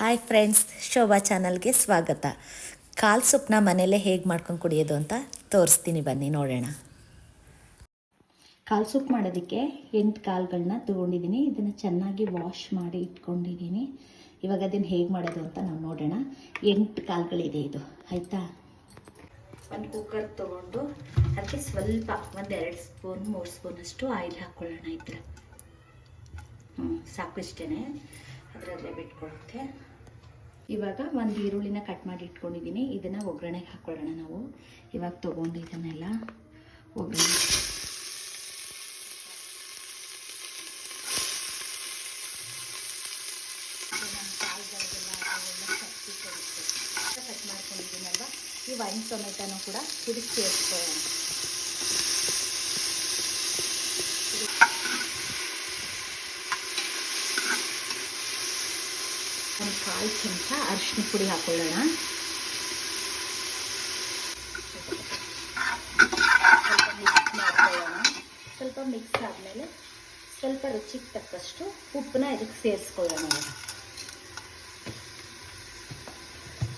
Hi friends, Shobha ಚಾನಲ್ಗೆ ಸ್ವಾಗತ. ಕಾಲು ಸೊಪ್ಪನ್ನ ಮನೆಯಲ್ಲೇ ಹೇಗೆ ಮಾಡ್ಕೊಂಡು ಕುಡಿಯೋದು ಅಂತ ತೋರಿಸ್ತೀನಿ, ಬನ್ನಿ ನೋಡೋಣ. ಕಾಲು ಸೊಪ್ಪು ಮಾಡೋದಕ್ಕೆ 8 ಕಾಳುಗಳನ್ನ ತೊಗೊಂಡಿದ್ದೀನಿ. ಇದನ್ನು ಚೆನ್ನಾಗಿ ವಾಶ್ ಮಾಡಿ ಇಟ್ಕೊಂಡಿದ್ದೀನಿ. ಇವಾಗ ಅದನ್ನು ಹೇಗೆ ಮಾಡೋದು ಅಂತ ನಾವು ನೋಡೋಣ. 8 ಕಾಳುಗಳಿದೆ ಇದು, ಆಯಿತಾ. ಒಂದು ಕುಕ್ಕರ್ ತೊಗೊಂಡು ಅದಕ್ಕೆ ಸ್ವಲ್ಪ 1-2 ಸ್ಪೂನ್ 3 ಸ್ಪೂನಷ್ಟು ಆಯಿಲ್ ಹಾಕ್ಕೊಳ್ಳೋಣ. ಈ ಥರ ಸಾಕು, ಇಷ್ಟೇ, ಅದರಲ್ಲೇ ಬಿಟ್ಕೊಳುತ್ತೆ. ಇವಾಗ ಒಂದು ಈರುಳ್ಳಿನ ಕಟ್ ಮಾಡಿ ಇಟ್ಕೊಂಡಿದ್ದೀನಿ. ಇದನ್ನು ಒಗ್ಗರಣೆಗೆ ಹಾಕ್ಕೊಳ್ಳೋಣ. ನಾವು ಇವಾಗ ತೊಗೊಂಡು ಇದನ್ನೆಲ್ಲ ಒಗ್ಗರಣೆ ಕಟ್ ಮಾಡ್ಕೊಂಡಿದ್ದೀನಲ್ವ, ಈ 1 ಟೊಮೆಟೊನೂ ಕೂಡ ಇದಕ್ಕೆ ಸೇರಿಸ್ಕೊಳ್ಳೋಣ. ಒಂದು 1/4 ಚಮಚ ಅರಿಶಿನ ಪುಡಿ ಹಾಕೊಳ್ಳೋಣ. ಸ್ವಲ್ಪ ಮಿಕ್ಸ್ ಆದಮೇಲೆ ಸ್ವಲ್ಪ ರುಚಿಗೆ ತಕ್ಕಷ್ಟು ಉಪ್ಪನ್ನ ಇದಕ್ಕೆ ಸೇರಿಸ್ಕೊಳ್ಳೋಣ.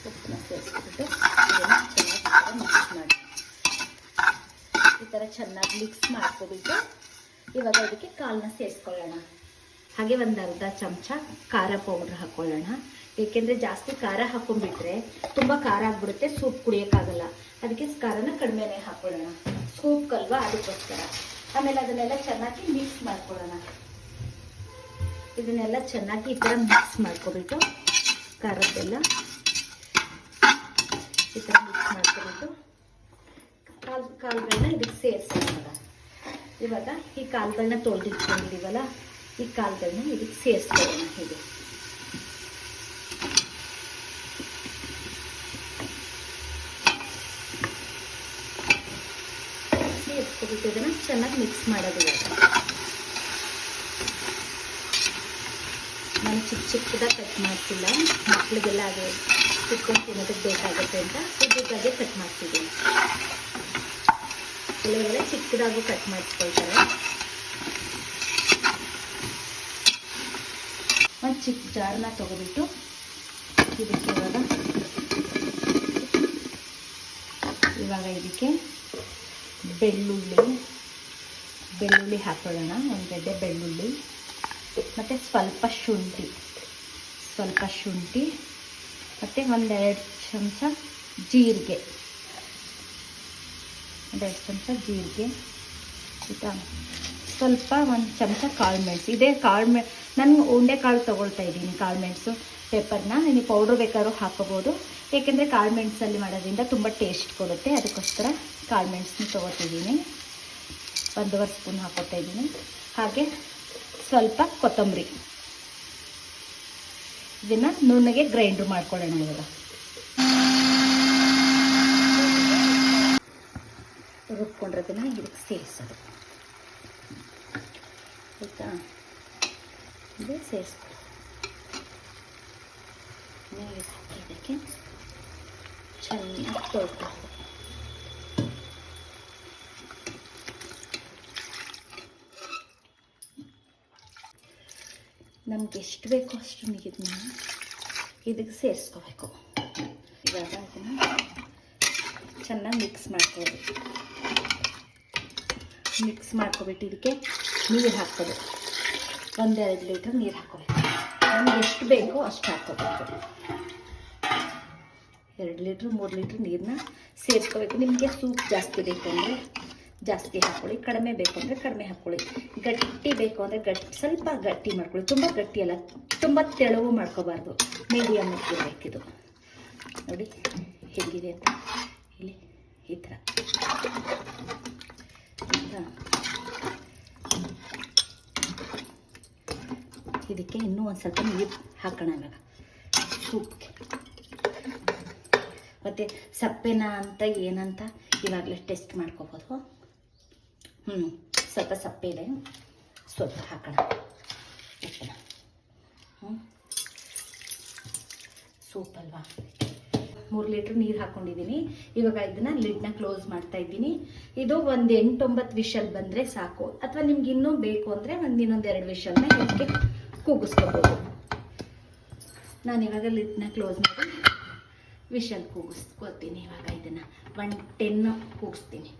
ಉಪ್ಪನ್ನ ಸೇರಿಸ್ಬಿಟ್ಟು ಇದನ್ನು ಚೆನ್ನಾಗಿ ಮಿಕ್ಸ್ ಮಾಡಿ, ಈ ಥರ ಚೆನ್ನಾಗಿ ಮಿಕ್ಸ್ ಮಾಡ್ಕೊಬಿಟ್ಟು ಇವಾಗ ಇದಕ್ಕೆ ಕಾಳನ್ನ ಸೇರಿಸ್ಕೊಳ್ಳೋಣ. ಹಾಗೆ 1/2 ಚಮಚ ಖಾರ ಪೌಡ್ರ್ ಹಾಕ್ಕೊಳ್ಳೋಣ. ಏಕೆಂದರೆ ಜಾಸ್ತಿ ಖಾರ ಹಾಕೊಂಡ್ಬಿಟ್ರೆ ತುಂಬ ಖಾರ ಆಗಿಬಿಡುತ್ತೆ, ಸೂಪ್ ಕುಡಿಯೋಕ್ಕಾಗಲ್ಲ. ಅದಕ್ಕೆ ಖಾರನ ಕಡಿಮೆನೇ ಹಾಕ್ಕೊಳ್ಳೋಣ, ಸೂಪ್ ಕಲ್ವಾ, ಅದಕ್ಕೋಸ್ಕರ. ಆಮೇಲೆ ಅದನ್ನೆಲ್ಲ ಚೆನ್ನಾಗಿ ಮಿಕ್ಸ್ ಮಾಡ್ಕೊಳ್ಳೋಣ. ಇದನ್ನೆಲ್ಲ ಚೆನ್ನಾಗಿ ಈ ಥರ ಮಿಕ್ಸ್ ಮಾಡ್ಕೊಬಿಟ್ಟು ಖಾರದ್ದೆಲ್ಲ ಈ ಥರ ಮಿಕ್ಸ್ ಮಾಡ್ಕೊಬಿಟ್ಟು ಕಾಳುಗಳನ್ನ ಇದಕ್ಕೆ ಸೇರಿಸೋಣ. ಇವಾಗ ಈ ಕಾಳುಗಳನ್ನ ತೊಳೆದಿಟ್ಕೊಂಡಿದ್ದೀವಲ್ಲ, ಈ ಕಾಳುಗಳನ್ನ ಇದಕ್ಕೆ ಸೇರಿಸ್ಕೊಳ್ಳೋಣ. ಹೀಗೆ ಸೇರಿಸ್ಕೊಬಿಟ್ಟು ಇದನ್ನು ಚೆನ್ನಾಗಿ ಮಿಕ್ಸ್ ಮಾಡೋದು. ಇವಾಗ ನಾನು ಚಿಕ್ಕದಾಗಿ ಕಟ್ ಮಾಡ್ತಿಲ್ಲ, ಮಕ್ಕಳಿಗೆಲ್ಲ ಅದು ಚಿಕ್ಕ ತಿನ್ನೋದಕ್ಕೆ ಬೇಕಾಗುತ್ತೆ ಅಂತ ಉದ್ದುದ್ದಾಗೆ ಕಟ್ ಮಾಡ್ತಿದ್ದೀನಿ. ಕೆಲವೆಲ್ಲ ಚಿಕ್ಕದಾಗೂ ಕಟ್ ಮಾಡಿಸ್ಕೊಳ್ತಾರೆ. ಒಂದು ಚಿಕ್ಕ ಜಾರನ್ನ ತೊಗೊಬಿಟ್ಟು ಇದಕ್ಕೆ ಇವಾಗ ಇದಕ್ಕೆ ಬೆಳ್ಳುಳ್ಳಿ ಹಾಕೊಳ್ಳೋಣ. 1 ಗಡ್ಡೆ ಬೆಳ್ಳುಳ್ಳಿ ಮತ್ತು ಸ್ವಲ್ಪ ಶುಂಠಿ ಮತ್ತು 1-2 ಚಮಚ ಜೀರಿಗೆ, ಆಯಿತಾ. ಸ್ವಲ್ಪ 1 ಚಮಚ ಕಾಳು ಮೆಣಸು. ಇದೇ ನಾನು ಉಂಡೆ ಕಾಳು ತೊಗೊಳ್ತಾ ಇದ್ದೀನಿ, ಕಾಳು ಮೆಣಸು ಪೇಪರ್ನ. ನೀವು ಪೌಡ್ರ್ ಬೇಕಾದ್ರೂ ಹಾಕೋಬೋದು, ಏಕೆಂದರೆ ಕಾಳು ಮೆಣಸಲ್ಲಿ ಮಾಡೋದ್ರಿಂದ ತುಂಬ ಟೇಸ್ಟ್ ಕೊಡುತ್ತೆ. ಅದಕ್ಕೋಸ್ಕರ ಕಾಳು ಮೆಣಸನ್ನ ತೊಗೊತಿದ್ದೀನಿ. 1.5 ಸ್ಪೂನ್ ಹಾಕೋತಾ ಇದ್ದೀನಿ. ಹಾಗೆ ಸ್ವಲ್ಪ ಕೊತ್ತಂಬರಿ, ಇದನ್ನು ನುಣ್ಣಗೆ ಗ್ರೈಂಡ್ರ್ ಮಾಡ್ಕೊಳ್ಳೋಣ. ಇವಾಗ ರುಬ್ಕೊಂಡಿರೋದನ್ನ ಇದಕ್ಕೆ ಸೇರಿಸೋದು, ಆಯಿತಾ. ಇದು ಸೇರಿಸ್ಕೊಳ್ಳಿ. ನೀರು ಹಾಕಿ ಇದಕ್ಕೆ ಚೆನ್ನಾಗಿ ತೊಳ್ಕೊಂಡು ನಮ್ಗೆ ಎಷ್ಟು ಬೇಕೋ ಅಷ್ಟು ನೀರನ್ನ ಇದಕ್ಕೆ ಸೇರಿಸ್ಕೋಬೇಕು. ಇವಾಗ ಅದನ್ನು ಚೆನ್ನಾಗಿ ಮಿಕ್ಸ್ ಮಾಡ್ಕೊಬಿಟ್ಟು ಇದಕ್ಕೆ ನೀರು ಹಾಕೋದು. 1-2 ಲೀಟ್ರ್ ನೀರು ಹಾಕೋಬೇಕು. ನಮ್ಗೆ ಎಷ್ಟು ಬೇಕೋ ಅಷ್ಟು ಹಾಕೋಬೇಕು. 2 ಲೀಟ್ರ್ 3 ಲೀಟ್ರ್ ನೀರನ್ನ ಸೇರಿಸ್ಕೋಬೇಕು. ನಿಮಗೆ ಸೂಪ್ ಜಾಸ್ತಿ ಬೇಕು ಅಂದರೆ ಜಾಸ್ತಿ ಹಾಕ್ಕೊಳ್ಳಿ, ಕಡಿಮೆ ಬೇಕು ಅಂದರೆ ಕಡಿಮೆ ಹಾಕ್ಕೊಳ್ಳಿ. ಗಟ್ಟಿ ಬೇಕು ಅಂದರೆ ಸ್ವಲ್ಪ ಗಟ್ಟಿ ಮಾಡ್ಕೊಳ್ಳಿ. ತುಂಬ ಗಟ್ಟಿ ಅಲ್ಲ, ತುಂಬ ತೆಳುವು ಮಾಡ್ಕೋಬಾರ್ದು, ಮೀಡಿಯಮ್ ಇರಬೇಕಿದು. ನೋಡಿ ಹೇಗಿದೆ ಅಂತ, ಇಲ್ಲಿ ಈ ಥರ. ಇದಕ್ಕೆ ಇನ್ನೂ ಒಂದು ಸ್ವಲ್ಪ ನೀರು ಹಾಕೋಣ ಇವಾಗ ಸೂಪ್ಗೆ. ಮತ್ತು ಸಪ್ಪೆನ ಅಂತ ಏನಂತ ಇವಾಗಲೇ ಟೆಸ್ಟ್ ಮಾಡ್ಕೋಬೋದು. ಸ್ವಲ್ಪ ಸಪ್ಪೆ ಇದೆ, ಸ್ವಲ್ಪ ಹಾಕೋಣ. ಸೂಪ್ ಅಲ್ವಾ. 3 ಲೀಟ್ರ್ ನೀರು ಹಾಕ್ಕೊಂಡಿದ್ದೀನಿ. ಇವಾಗ ಇದನ್ನು ಲಿಡ್ನ ಕ್ಲೋಸ್ ಮಾಡ್ತಾ ಇದ್ದೀನಿ. ಇದು ಒಂದು 8-9 ವಿಷಲ್ ಬಂದರೆ ಸಾಕು, ಅಥವಾ ನಿಮ್ಗೆ ಇನ್ನೂ ಬೇಕು ಅಂದರೆ ಇನ್ನೊಂದು 2 ವಿಷಲ್ನ ಇದಕ್ಕೆ ಕೂಗಿಸ್ಕೋಬೋದು. ನಾನು ಇವಾಗ ಲಿಡ್ನ ಕ್ಲೋಸ್ ಮಾಡಿ ವಿಷಲ್ ಕೂಗಿಸ್ಕೋತೀನಿ. ಇವಾಗ ಇದನ್ನು 110 ಕೂಗಿಸ್ತೀನಿ.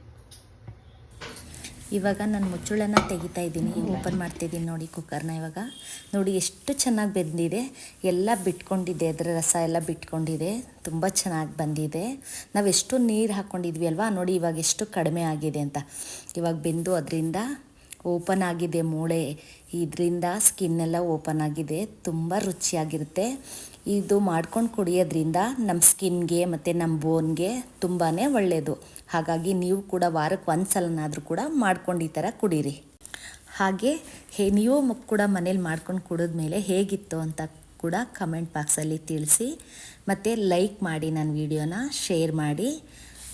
ಇವಾಗ ನಾನು ಮುಚ್ಚಳನ ತೆಗಿತಾ ಇದ್ದೀನಿ, ಓಪನ್ ಮಾಡ್ತಿದ್ದೀನಿ ನೋಡಿ ಕುಕ್ಕರ್ನ. ಇವಾಗ ನೋಡಿ ಎಷ್ಟು ಚೆನ್ನಾಗಿ ಬೆಂದಿದೆ, ಎಲ್ಲ ಬಿಟ್ಕೊಂಡಿದೆ, ಅದರ ರಸ ಎಲ್ಲ ಬಿಟ್ಕೊಂಡಿದೆ, ತುಂಬ ಚೆನ್ನಾಗಿ ಬಂದಿದೆ. ನಾವು ಎಷ್ಟು ನೀರು ಹಾಕ್ಕೊಂಡಿದ್ವಿ ಅಲ್ವಾ, ನೋಡಿ ಇವಾಗ ಎಷ್ಟು ಕಡಿಮೆ ಆಗಿದೆ ಅಂತ. ಇವಾಗ ಬೆಂದು ಅದರಿಂದ ಓಪನ್ ಆಗಿದೆ ಮೂಳೆ, ಇದರಿಂದ ಸ್ಕಿನ್ನೆಲ್ಲ ಓಪನ್ ಆಗಿದೆ, ತುಂಬ ರುಚಿಯಾಗಿರುತ್ತೆ. ಇದು ಮಾಡ್ಕೊಂಡು ಕುಡಿಯೋದ್ರಿಂದ ನಮ್ಮ ಸ್ಕಿನ್ಗೆ ಮತ್ತು ನಮ್ಮ ಬೋನ್ಗೆ ತುಂಬಾ ಒಳ್ಳೆಯದು. ಹಾಗಾಗಿ ನೀವು ಕೂಡ ವಾರಕ್ಕೆ ಒಂದು ಸಲನಾದರೂ ಕೂಡ ಮಾಡ್ಕೊಂಡು ಈ ಥರ ಕುಡೀರಿ. ಹಾಗೆ ನೀವು ಕೂಡ ಮನೇಲಿ ಮಾಡ್ಕೊಂಡು ಕುಡಿದ್ಮೇಲೆ ಹೇಗಿತ್ತು ಅಂತ ಕೂಡ ಕಮೆಂಟ್ ಬಾಕ್ಸಲ್ಲಿ ತಿಳಿಸಿ. ಮತ್ತು ಲೈಕ್ ಮಾಡಿ, ನನ್ನ ವಿಡಿಯೋನ ಶೇರ್ ಮಾಡಿ,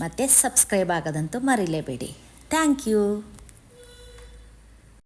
ಮತ್ತು ಸಬ್ಸ್ಕ್ರೈಬ್ ಆಗೋದಂತೂ ಮರಿಲೇಬೇಡಿ. Thank you.